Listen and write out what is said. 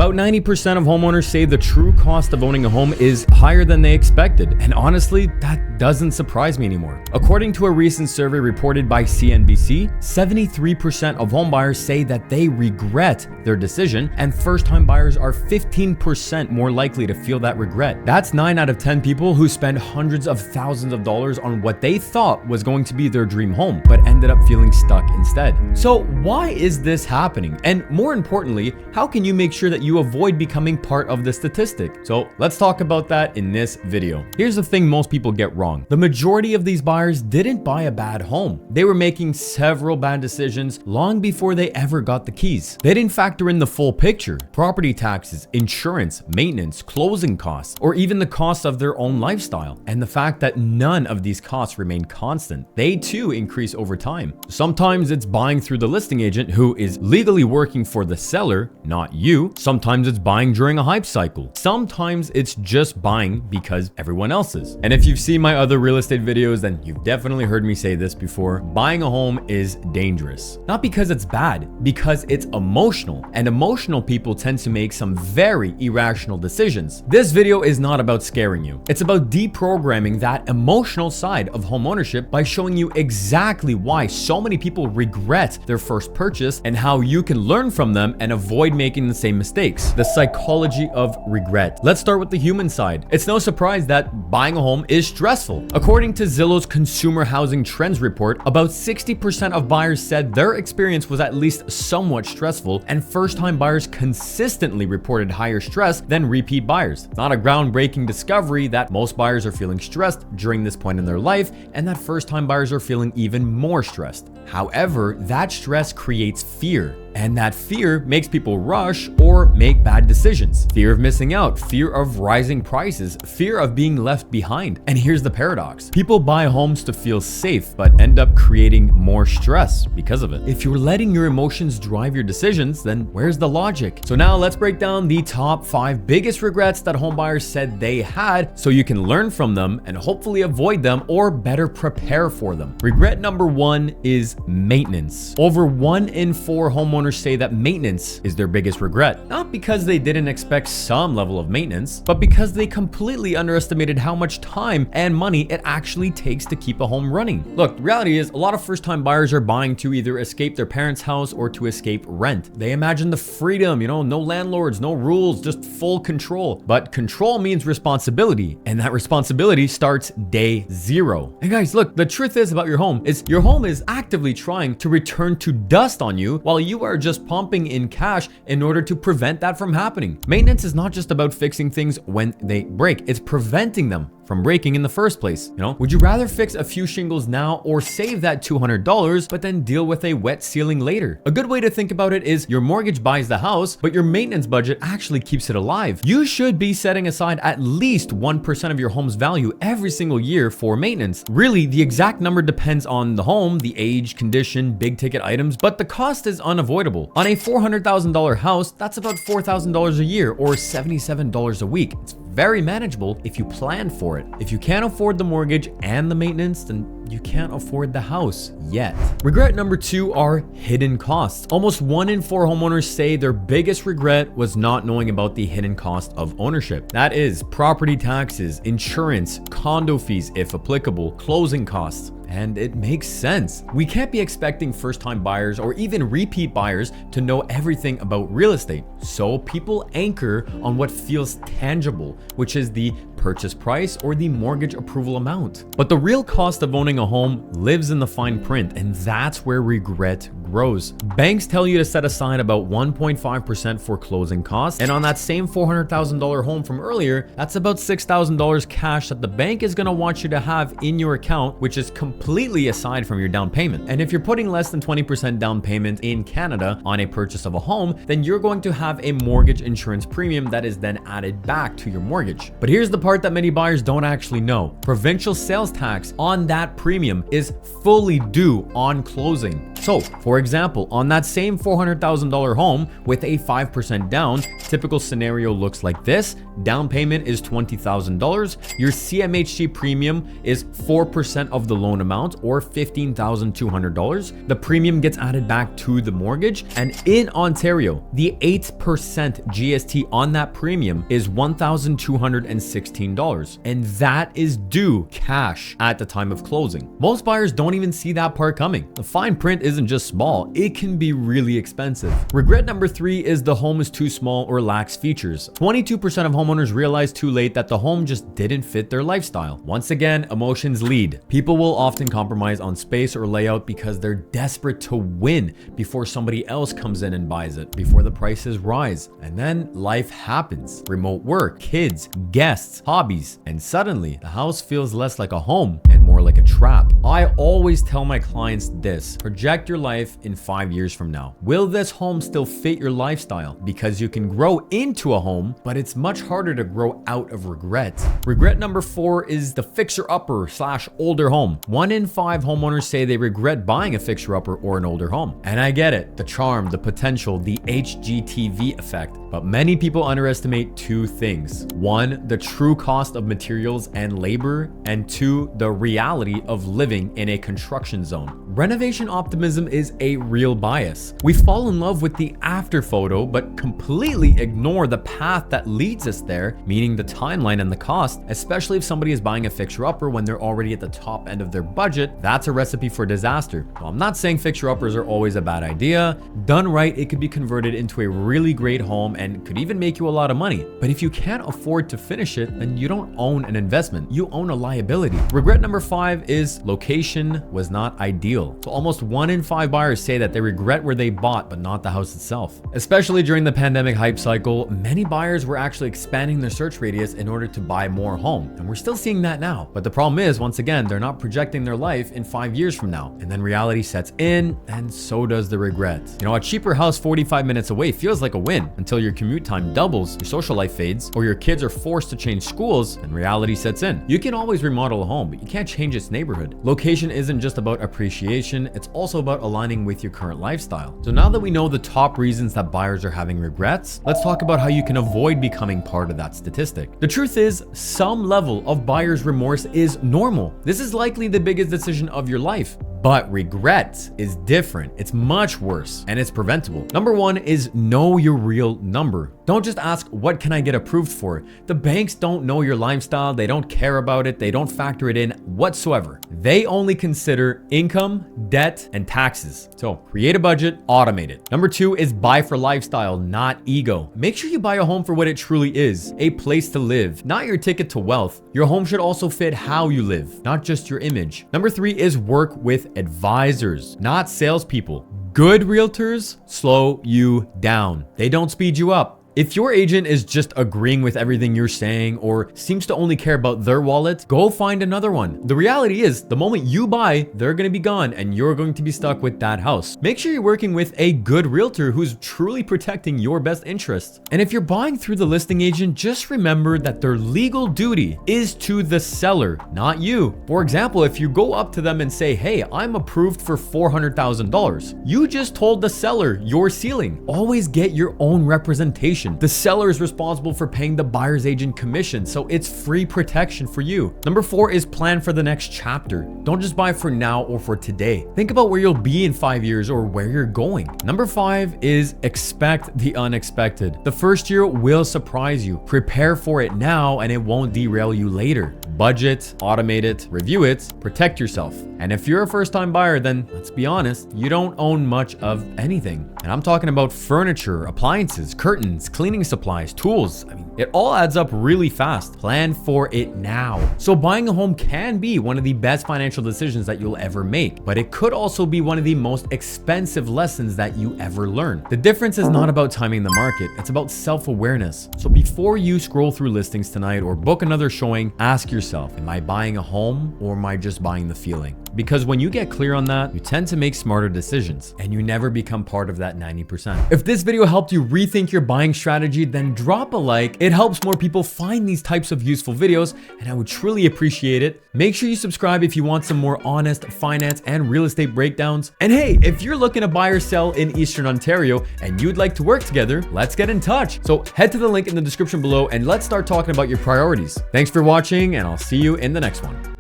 About 90% of homeowners say the true cost of owning a home is higher than they expected, and honestly, that doesn't surprise me anymore. According to a recent survey reported by CNBC, 73% of homebuyers say that they regret their decision, and first-time buyers are 15% more likely to feel that regret. That's 9 out of 10 people who spend hundreds of thousands of dollars on what they thought was going to be their dream home, but ended up feeling stuck instead. So why is this happening? And more importantly, how can you make sure that you avoid becoming part of the statistic? So let's talk about that in this video. Here's the thing most people get wrong. The majority of these buyers didn't buy a bad home. They were making several bad decisions long before they ever got the keys. They didn't factor in the full picture: property taxes, insurance, maintenance, closing costs, or even the cost of their own lifestyle. And the fact that none of these costs remain constant. They too increase over time. Sometimes it's buying through the listing agent who is legally working for the seller, not you. Sometimes it's buying during a hype cycle. Sometimes it's just buying because everyone else is. And if you've seen my other real estate videos, then you've definitely heard me say this before. Buying a home is dangerous. Not because it's bad, because it's emotional. And emotional people tend to make some very irrational decisions. This video is not about scaring you. It's about deprogramming that emotional side of homeownership by showing you exactly why so many people regret their first purchase and how you can learn from them and avoid making the same mistakes. The psychology of regret. Let's start with the human side. It's no surprise that buying a home is stressful. According to Zillow's Consumer Housing Trends report, about 60% of buyers said their experience was at least somewhat stressful, and first-time buyers consistently reported higher stress than repeat buyers. Not a groundbreaking discovery that most buyers are feeling stressed during this point in their life, and that first-time buyers are feeling even more stressed. However, that stress creates fear. And that fear makes people rush or make bad decisions. Fear of missing out, fear of rising prices, fear of being left behind. And here's the paradox. People buy homes to feel safe, but end up creating more stress because of it. If you're letting your emotions drive your decisions, then where's the logic? So now let's break down the top 5 biggest regrets that homebuyers said they had so you can learn from them and hopefully avoid them or better prepare for them. Regret number 1 is maintenance. Over 1 in 4 homeowners say that maintenance is their biggest regret. Not because they didn't expect some level of maintenance, but because they completely underestimated how much time and money it actually takes to keep a home running. Look, the reality is a lot of first-time buyers are buying to either escape their parents' house or to escape rent. They imagine the freedom, no landlords, no rules, just full control. But control means responsibility, and that responsibility starts day 0. And guys, look, the truth is about your home is actively trying to return to dust on you while you are just pumping in cash in order to prevent that from happening. Maintenance is not just about fixing things when they break, it's preventing them from breaking in the first place. Would you rather fix a few shingles now or save that $200 but then deal with a wet ceiling later? A good way to think about it is your mortgage buys the house, but your maintenance budget actually keeps it alive. You should be setting aside at least 1% of your home's value every single year for maintenance. Really, the exact number depends on the home, the age, condition, big ticket items, but the cost is unavoidable. On a $400,000 house, that's about $4,000 a year or $77 a week. It's very manageable if you plan for it. If you can't afford the mortgage and the maintenance, then you can't afford the house yet. Regret number 2 are hidden costs. Almost 1 in 4 homeowners say their biggest regret was not knowing about the hidden cost of ownership. That is property taxes, insurance, condo fees if applicable, closing costs. And it makes sense. We can't be expecting first-time buyers or even repeat buyers to know everything about real estate. So people anchor on what feels tangible, which is the purchase price or the mortgage approval amount. But the real cost of owning a home lives in the fine print, and that's where regret grows. Banks tell you to set aside about 1.5% for closing costs, and on that same $400,000 home from earlier, that's about $6,000 cash that the bank is going to want you to have in your account, which is completely aside from your down payment. And if you're putting less than 20% down payment in Canada on a purchase of a home, then you're going to have a mortgage insurance premium that is then added back to your mortgage. But here's the part that many buyers don't actually know. Provincial sales tax on that premium is fully due on closing. So, for For example, on that same $400,000 home with a 5% down, typical scenario looks like this. Down payment is $20,000. Your CMHC premium is 4% of the loan amount, or $15,200. The premium gets added back to the mortgage, and in Ontario, the 8% GST on that premium is $1,216, and that is due cash at the time of closing. Most buyers don't even see that part coming. The fine print isn't just small, it can be really expensive. Regret number 3 is the home is too small or lacks features. 22% of homeowners realize too late that the home just didn't fit their lifestyle. Once again, emotions lead. People will often compromise on space or layout because they're desperate to win before somebody else comes in and buys it, before the prices rise. And then life happens. Remote work, kids, guests, hobbies, and suddenly the house feels less like a home and more like a trap. I always tell my clients this: project your life in 5 years from now. Will this home still fit your lifestyle? Because you can grow into a home, but it's much harder to grow out of regret. Regret number 4 is the fixer-upper / older home. 1 in 5 homeowners say they regret buying a fixer-upper or an older home. And I get it, the charm, the potential, the HGTV effect. But many people underestimate 2 things. 1, the true cost of materials and labor, and 2, the reality of living in a construction zone. Renovation optimism is a real bias. We fall in love with the after photo, but completely ignore the path that leads us there, meaning the timeline and the cost, especially if somebody is buying a fixer-upper when they're already at the top end of their budget. That's a recipe for disaster. Well, I'm not saying fixer-uppers are always a bad idea. Done right, it could be converted into a really great home and could even make you a lot of money. But if you can't afford to finish it, then you don't own an investment, you own a liability. Regret number 5 is location was not ideal. So almost 1 in 5 buyers say that they regret where they bought, but not the house itself. Especially during the pandemic hype cycle, many buyers were actually expanding their search radius in order to buy more home. And we're still seeing that now. But the problem is, once again, they're not projecting their life in 5 years from now. And then reality sets in, and so does the regret. You know, a cheaper house 45 minutes away feels like a win until your commute time doubles, your social life fades, or your kids are forced to change schools, and reality sets in. You can always remodel a home, but you can't change its neighborhood. Location isn't just about appreciation, it's also about aligning with your current lifestyle. So now that we know the top reasons that buyers are having regrets, let's talk about how you can avoid becoming part of that statistic. The truth is, some level of buyer's remorse is normal. This is likely the biggest decision of your life. But regret is different. It's much worse, and it's preventable. Number 1 is know your real number. Don't just ask, what can I get approved for? The banks don't know your lifestyle. They don't care about it. They don't factor it in whatsoever. They only consider income, debt, and taxes. So create a budget, automate it. Number 2 is buy for lifestyle, not ego. Make sure you buy a home for what it truly is, a place to live, not your ticket to wealth. Your home should also fit how you live, not just your image. Number 3 is work with advisors, not salespeople. Good realtors slow you down. They don't speed you up. If your agent is just agreeing with everything you're saying or seems to only care about their wallet, go find another one. The reality is, the moment you buy, they're going to be gone and you're going to be stuck with that house. Make sure you're working with a good realtor who's truly protecting your best interests. And if you're buying through the listing agent, just remember that their legal duty is to the seller, not you. For example, if you go up to them and say, hey, I'm approved for $400,000, you just told the seller your ceiling. Always get your own representation. The seller is responsible for paying the buyer's agent commission, so it's free protection for you. Number 4 is plan for the next chapter. Don't just buy for now or for today. Think about where you'll be in 5 years or where you're going. Number 5 is expect the unexpected. The first year will surprise you. Prepare for it now and it won't derail you later. Budget, automate it, review it, protect yourself. And if you're a first-time buyer, then let's be honest, you don't own much of anything. And I'm talking about furniture, appliances, curtains, cleaning supplies, tools. I mean, it all adds up really fast. Plan for it now. So buying a home can be one of the best financial decisions that you'll ever make, but it could also be one of the most expensive lessons that you ever learn. The difference is not about timing the market, it's about self-awareness. So before you scroll through listings tonight or book another showing, ask yourself, am I buying a home or am I just buying the feeling? Because when you get clear on that, you tend to make smarter decisions and you never become part of that 90%. If this video helped you rethink your buying strategy, then drop a like. It helps more people find these types of useful videos, and I would truly appreciate it. Make sure you subscribe if you want some more honest finance and real estate breakdowns. And hey, if you're looking to buy or sell in Eastern Ontario and you'd like to work together, let's get in touch. So head to the link in the description below and let's start talking about your priorities. Thanks for watching, and I'll see you in the next one.